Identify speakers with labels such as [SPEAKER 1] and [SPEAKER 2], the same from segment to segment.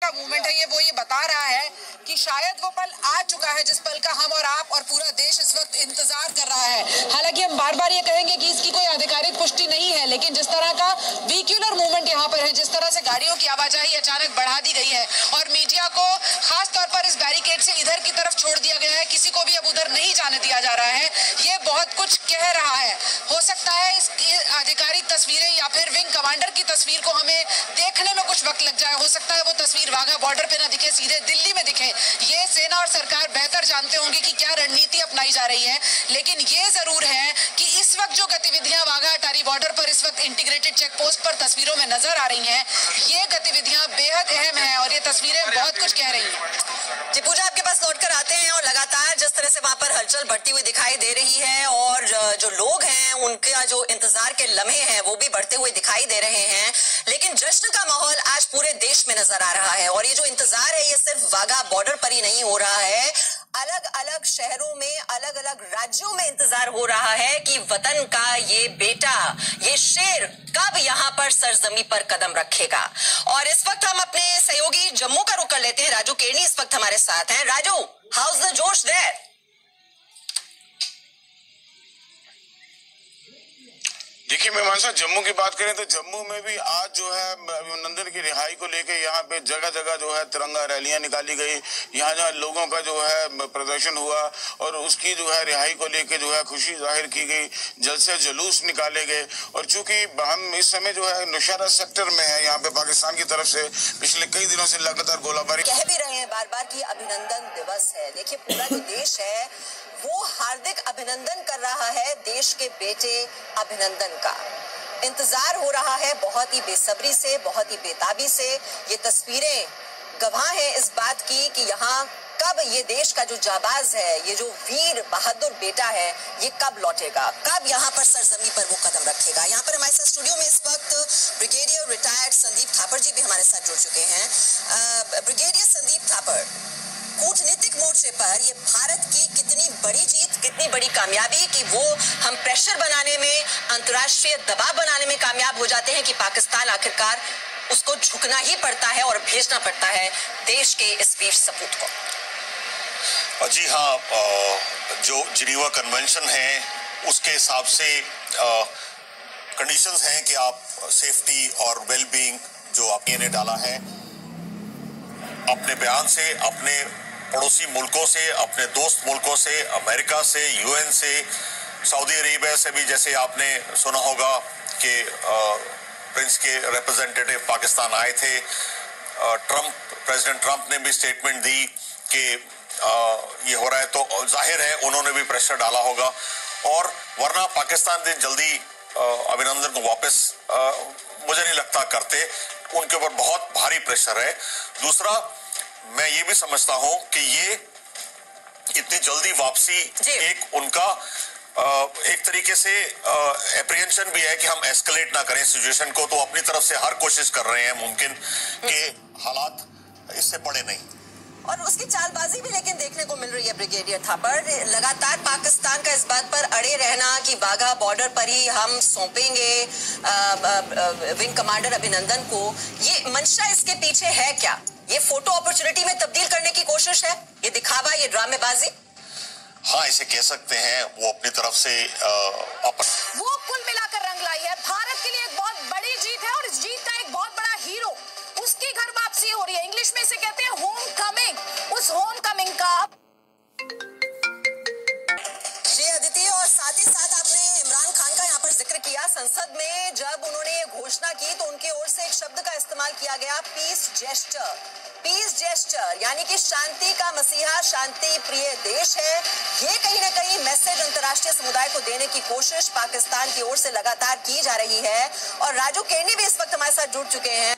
[SPEAKER 1] का मूवमेंट है वो ये बता रहा है कि शायद वो पल आ चुका है जिस पल का हम और आप और पूरा देश इस वक्त इंतजार कर रहा है। हालांकि हम बार बार ये कहेंगे कि इसकी कोई आधिकारिक पुष्टि नहीं है, लेकिन जिस तरह का व्हीक्यूलर मूवमेंट यहाँ पर है, जिस तरह से गाड़ियों की आवाजाही अचानक बढ़ा दी गई है और मीडिया को खास तौर पर इस बैरिकेड से इधर की तरफ छोड़ दिया गया है, किसी को भी अब उधर नहीं जाने दिया जा रहा है, ये बहुत कुछ कह रहा है। हो सकता है इसकी आधिकारिक तस्वीरें या फिर विंग कमांडर की तस्वीर को हमें देखने में कुछ वक्त लग जाए। हो सकता है वो तस्वीर वाघा बॉर्डर पे ना दिखे, सीधे दिल्ली में दिखे। ये सेना और सरकार बेहतर जानते होंगे कि क्या रणनीति अपनाई जा रही है, लेकिन ये जरूर है कि इस वक्त जो गतिविधियां वाघा अटारी बॉर्डर पर इस वक्त इंटीग्रेटेड चेक पोस्ट पर तस्वीरों में नजर आ रही हैं, ये गतिविधियां बेहद अहम है और ये तस्वीरें बहुत कुछ कह रही हैं।
[SPEAKER 2] जी पूजा, आपके पास लौट कर आते हैं और लगातार जिस तरह से वहां पर हलचल बढ़ती हुई दिखाई दे रही है और जो लोग हैं उनका जो इंतजार के लम्हे हैं वो भी बढ़ते हुए दिखाई दे रहे हैं, लेकिन जश्न का माहौल आज पूरे देश में नजर आ रहा है। और ये जो इंतजार है ये सिर्फ वाघा बॉर्डर पर ही नहीं हो रहा है, अलग अलग शहरों में, अलग अलग राज्यों में इंतजार हो रहा है कि वतन का ये बेटा, ये शेर कब यहाँ पर सरजमी पर कदम रखेगा। और इस वक्त हम अपने सहयोगी जम्मू का रुख कर लेते हैं। राजू केरनी इस वक्त हमारे साथ हैं। राजू, हाउस द जोश देयर?
[SPEAKER 3] देखिए मीमांसा, जम्मू की बात करें तो जम्मू में भी आज जो है अभिनंदन की रिहाई को लेकर यहाँ पे जगह जगह जो है तिरंगा रैलियां निकाली गई। यहाँ जो लोगों का जो है प्रदर्शन हुआ और उसकी जो है रिहाई को लेकर जो है खुशी जाहिर की गई, जल्द से जुलूस निकाले गए। और चूंकि हम इस समय जो है नौशहरा सेक्टर में है, यहाँ पे पाकिस्तान की तरफ से पिछले कई दिनों से लगातार गोलाबारी
[SPEAKER 2] कह भी रहे हैं बार बार कि अभिनंदन दिवस है। देखिए पूरा जो देश है वो हार्दिक अभिनंदन कर रहा है देश के बेटे अभिनंदन का। इंतजार हो रहा है बहुत ही बेसब्री से, बहुत ही बेताबी से। ये तस्वीरें गवाह हैं इस बात की कि यहाँ कब ये देश का जो जाबाज है, ये जो वीर बहादुर बेटा है, ये कब लौटेगा, कब यहाँ पर सरजमी पर वो कदम रखेगा। यहाँ पर हमारे साथ स्टूडियो में इस वक्त ब्रिगेडियर रिटायर्ड संदीप थापर जी भी हमारे साथ जुड़ चुके हैं। ब्रिगेडियर संदीप थापर, कूटनीतिक मोर्चे पर ये भारत की कितनी बड़ी जीत, कितनी बड़ी कामयाबी कि वो हम प्रेशर बनाने में, अंतर्राष्ट्रीय दबाव बनाने में कामयाब हो जाते हैं कि पाकिस्तान आखिरकार उसको झुकना ही पड़ता है और भेजना पड़ता है देश के इस वीर सपूत को।
[SPEAKER 4] जी हाँ, जो जिनीवा कन्वेंशन है उसके हिसाब से कंडीशंस हैं कि आप सेफ्टी और वेलबींग जो आपने ने डाला है अपने बयान से, अपने पड़ोसी मुल्कों से, अपने दोस्त मुल्कों से, अमेरिका से, यूएन से, सऊदी अरेबिया से भी, जैसे आपने सुना होगा कि प्रिंस के रिप्रेजेंटेटिव पाकिस्तान आए थे। प्रेसिडेंट ट्रंप ने भी स्टेटमेंट दी कि ये हो रहा है, तो जाहिर है उन्होंने भी प्रेशर डाला होगा। और वरना पाकिस्तान ने जल्दी अभिनंदन को वापस मुझे नहीं लगता करते, उनके ऊपर बहुत भारी प्रेशर है। दूसरा, मैं ये भी समझता हूं कि ये इतनी जल्दी वापसी एक उनका एक तरीके से एप्रीहेंशन भी है कि हम एस्केलेट ना करें सिचुएशन को, तो अपनी तरफ से हर कोशिश कर रहे हैं मुमकिन कि हालात इससे बड़े नहीं।
[SPEAKER 2] और उसकी चालबाजी भी लेकिन देखने को मिल रही है ब्रिगेडियर थापर। लगातार पाकिस्तान का इस बात पर अड़े रहना कि वाघा बॉर्डर पर ही हम सौंपेंगे विंग कमांडर अभिनंदन को, ये मंशा इसके पीछे है क्या? ये फोटो अपॉर्चुनिटी में तब्दील करने की कोशिश है, ये दिखावा, ये ड्रामेबाजी?
[SPEAKER 4] हाँ, इसे कह सकते हैं। वो अपनी तरफ से
[SPEAKER 1] वो कुल मिलाकर रंग लाई है। भारत के लिए एक बहुत बड़ी जीत है और इस जीत का एक बहुत बड़ा हीरो, उसकी घर वापसी हो रही है। इंग्लिश में इसे कहते हैं होम कमिंग। उस होम कमिंग का
[SPEAKER 2] जी अदिति, और साथ ही साथ आपने इमरान खान का यहाँ पर जिक्र किया। संसद में जब उन्होंने ये घोषणा की तो उनकी ओर से एक शब्द का इस्तेमाल किया गया, पीस जेस्टर। पीस जेस्टर यानी कि शांति का मसीहा, शांति प्रिय देश है। ये कहीं ना कहीं मैसेज अंतर्राष्ट्रीय समुदाय को देने की कोशिश पाकिस्तान की ओर से लगातार की जा रही है। और राजू केरनी भी इस वक्त हमारे साथ जुड़ चुके हैं।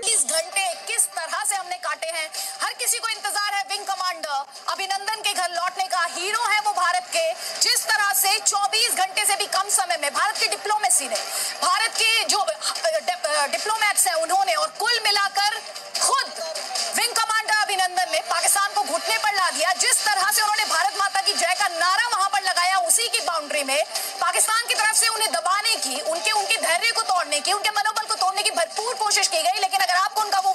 [SPEAKER 1] 20 घंटे किस तरह से हमने काटे हैं, हर किसी को इंतजार है विंग कमांडर अभिनंदन के घर लौटने का। हीरो है वो भारत के। जिस तरह से 24 घंटे से भी कम समय में भारत की डिप्लोमेसी ने, भारत के जो डिप्लोमेट्स हैं उन्होंने, और कुल मिलाकर खुद विंग कमांडर अभिनंदन ने पाकिस्तान को घुटने पर ला दिया। जिस तरह से उन्होंने भारत माता की जय का नारा वहां पर लगाया, उसी की बाउंड्री में पाकिस्तान की तरफ से उन्हें दबाने की, उनके धैर्य को तोड़ने की, उनके मनोबल को तोड़ने की भरपूर कोशिश की गई। लेकिन अगर आपको उनका वो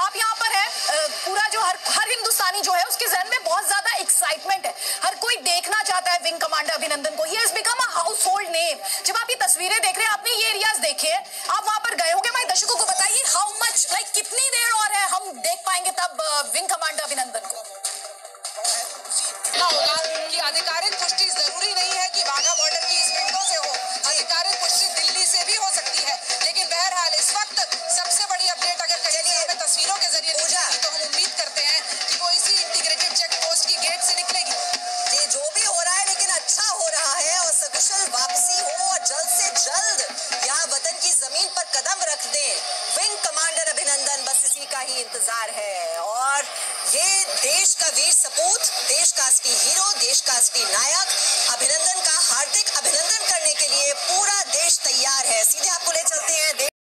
[SPEAKER 5] आप यहाँ पर है, पूरा जो हर हिंदुस्तानी जो है उसके जहन में बहुत ज्यादा एक्साइटमेंट है, हर कोई देखना चाहता है विंग कमांडर अभिनंदन को। ये become a house hold name. जब आप ये तस्वीरें देख रहे हैं, आपने ये एरियाज देखे हैं, आप वहां पर गए होंगे, हमारे दर्शकों को बताइए हाउ मच, लाइक कितनी देर और है हम देख पाएंगे तब विंग कमांडर अभिनंदन को?
[SPEAKER 1] होगा कि आधिकारिक पुष्टि जरूरी नहीं है कि वाघा बॉर्डर की इस विंडो से हो, आधिकारिक पुष्टि दिल्ली से भी हो सकती है। लेकिन बहरहाल इस वक्त सबसे बड़ी अपडेट अगर कहेंगे हमें तस्वीरों के जरिए दिखेगी, तो हम उम्मीद करते हैं कि वो इसी इंटीग्रेटेड चेक पोस्ट की गेट से निकलेगी।
[SPEAKER 2] ये जो भी हो रहा है लेकिन अच्छा हो रहा है और सकुशल वापसी हो और जल्द से जल्द यहाँ वतन की जमीन पर कदम रख दे विंग कमांडर अभिनंदन, बस इसी का ही इंतजार है। और ये देश का वीर सपूत, देश का असली हीरो